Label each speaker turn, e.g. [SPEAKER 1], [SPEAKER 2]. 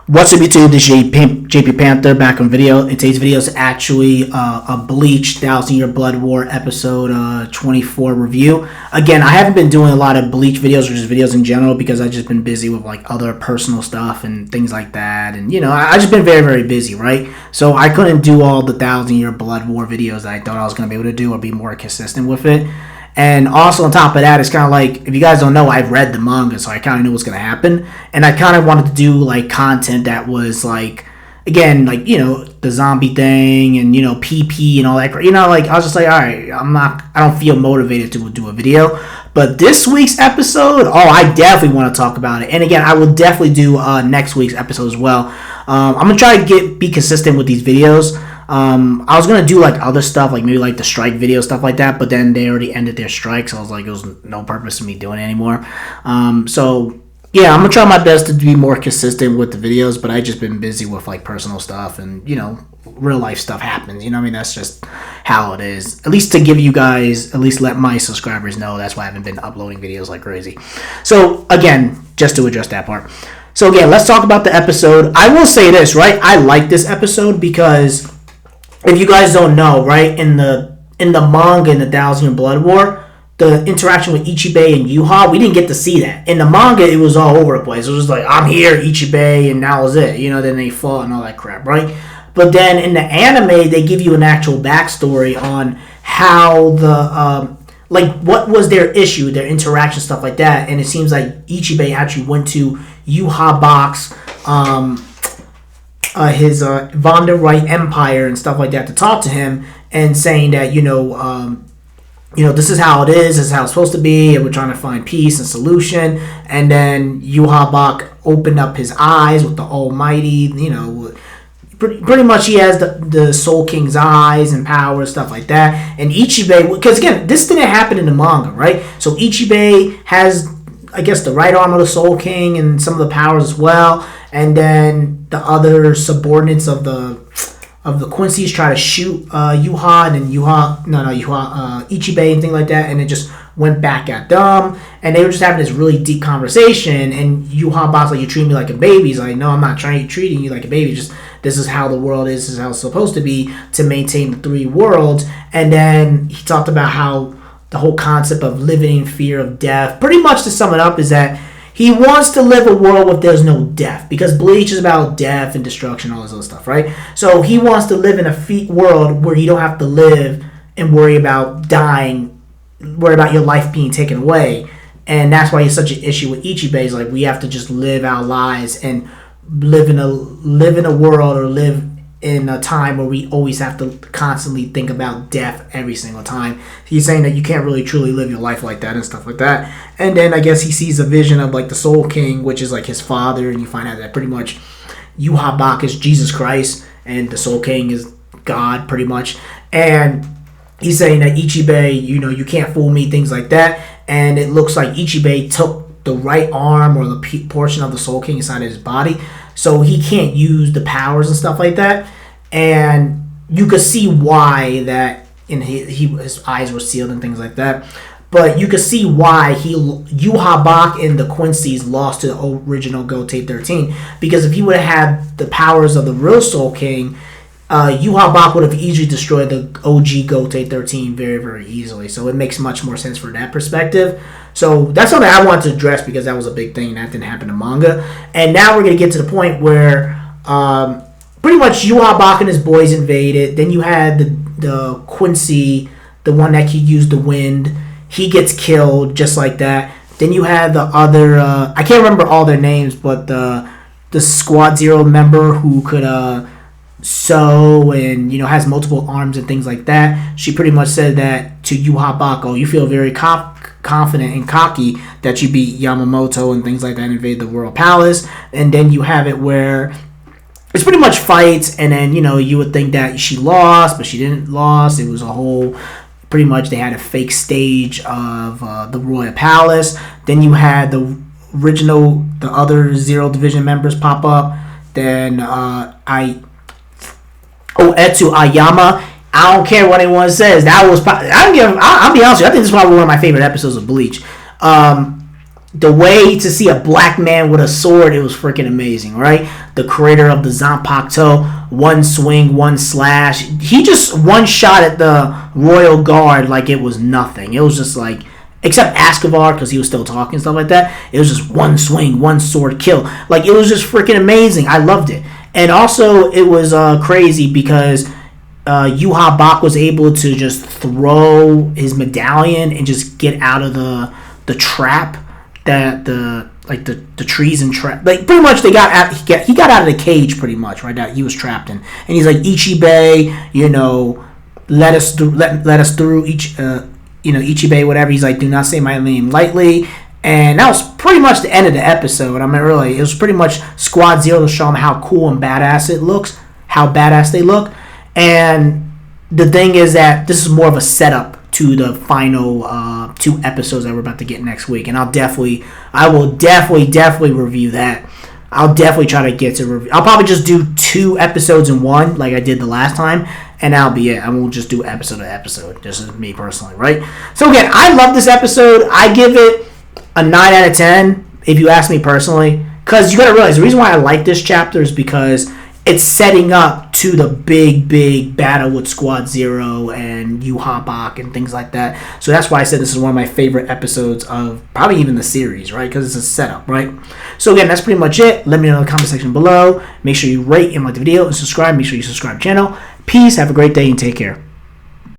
[SPEAKER 1] What's up YouTube, this is JP Panther back on video. And today's video is actually a Bleach 1,000-Year Blood War episode 24 review. Again, I haven't been doing a lot of Bleach videos or just videos in general because I've just been busy with like other personal stuff and things like that. And you know, I just been very, very busy, right? So I couldn't do all the 1,000-Year Blood War videos that I thought I was going to be able to do or be more consistent with it. And also on top of that, it's kind of like, if you guys don't know, I've read the manga, so I kind of knew what's going to happen. And I kind of wanted to do, like, content that was, like, again, like, you know, the zombie thing and, you know, PP and all that. You know, like, I was just like, all right, I don't feel motivated to do a video. But this week's episode, I definitely want to talk about it. And again, I will definitely do next week's episode as well. I'm going to try to be consistent with these videos. I was going to do like other stuff, like maybe like the strike video, stuff like that, but then they already ended their strike, so I was like, it was no purpose in me doing it anymore. So yeah, I'm going to try my best to be more consistent with the videos, but I've just been busy with like personal stuff and, you know, real life stuff happens, you know what I mean? That's just how it is. At least to give you guys, at least let my subscribers know, that's why I haven't been uploading videos like crazy. So again, just to address that part. So again, let's talk about the episode. I will say this, right? I like this episode because if you guys don't know, right, in the manga in the 1,000-Year Blood War, the interaction with Ichibei and Yuha, we didn't get to see that. In the manga, it was all over the place. It was just like, I'm here, Ichibei, and that was it. You know, then they fought and all that crap, right? But then in the anime, they give you an actual backstory on how the, like, what was their issue, their interaction, stuff like that. And it seems like Ichibei actually went to Yuha Bak's, his Von der Wright Empire and stuff like that to talk to him and saying that, you know, this is how it is, this is how it's supposed to be, and we're trying to find peace and solution. And then Yuha Bak opened up his eyes with the Almighty, you know, pretty much he has the Soul King's eyes and power, stuff like that. And Ichibei, because again, this didn't happen in the manga, right? So Ichibei has, I guess, the right arm of the Soul King and some of the powers as well. And then the other subordinates of the Quincy's try to shoot Yuha, and then Ichibei and things like that, and it just went back at them. And they were just having this really deep conversation. And Yuha Bak's like, you treat me like a baby. He's like, no, I'm not treating you like a baby. Just this is how the world is. This is how it's supposed to be to maintain the three worlds. And then he talked about how the whole concept of living in fear of death, pretty much to sum it up, is that he wants to live a world where there's no death, because Bleach is about death and destruction, all this other stuff, right? So he wants to live in a world where you don't have to live and worry about dying, worry about your life being taken away. And that's why he's such an issue with Ichibei. Is like, we have to just live our lives and live in a world or live in a time where we always have to constantly think about death every single time. He's saying that you can't really truly live your life like that and stuff like that. And then I guess he sees a vision of like the Soul King, which is like his father, and you find out that pretty much Yuha Bak is Jesus Christ and the Soul King is God, pretty much. And he's saying that Ichibei, you know, you can't fool me, things like that. And it looks like Ichibei took the right arm or the portion of the Soul King inside of his body, so he can't use the powers and stuff like that. And you could see why that his eyes were sealed and things like that. But you could see why Yuha Bak and the Quincy's lost to the original Goten 13. Because if he would have had the powers of the real Soul King, Yuha Bak would have easily destroyed the OG Goten 13 very, very easily. So it makes much more sense for that perspective. So that's something I wanted to address because that was a big thing that didn't happen in manga. And now we're going to get to the point where pretty much Yuha Bak and his boys invaded. Then you had the Quincy, the one that could use the wind. He gets killed just like that. Then you had the other, I can't remember all their names, but the Squad Zero member who could sew and, you know, has multiple arms and things like that. She pretty much said that to Yuha Bak, you feel very confident and cocky that you beat Yamamoto and things like that and invade the World Palace. And then you have it where it's pretty much fights, and then, you know, you would think that she lost, but she didn't lost. It was a whole, pretty much they had a fake stage of the Royal Palace. Then you had the other Zero Division members pop up. Then Etsu Ayama. I don't care what anyone says. That was, I'll be honest with you, I think this is probably one of my favorite episodes of Bleach. the way to see a black man with a sword, it was freaking amazing, right? The creator of the Zanpakuto, one swing, one slash. He just one shot at the Royal Guard like it was nothing. It was just like, except Escobar, because he was still talking and stuff like that. It was just one swing, one sword kill. Like, it was just freaking amazing. I loved it. And also, it was crazy because Yuha Bak was able to just throw his medallion and just get out of the trap that the trees and trap, like, pretty much he got out of the cage pretty much, right, that he was trapped in. And he's like, Ichibei, let us through Ichibei, whatever. He's like, do not say my name lightly. And that was pretty much the end of the episode. I mean, really, it was pretty much Squad Zero to show them how cool and badass it looks, how badass they look. And the thing is that this is more of a setup to the final 2 episodes that we're about to get next week. And I will definitely review that. I'll definitely try to get to review. I'll probably just do 2 episodes in one, like I did the last time, and that'll be it. I won't just do episode to episode, just as me personally, right? So again, I love this episode. I give it a 9 out of 10, if you ask me personally. Because you got to realize, the reason why I like this chapter is because it's setting up to the big battle with Squad Zero and Yuha Bak and things like that. So that's why I said this is one of my favorite episodes of probably even the series, right? Because it's a setup, right? So again, that's pretty much it. Let me know in the comment section below. Make sure you rate and like the video and subscribe. Make sure you subscribe to the channel. Peace. Have a great day and take care.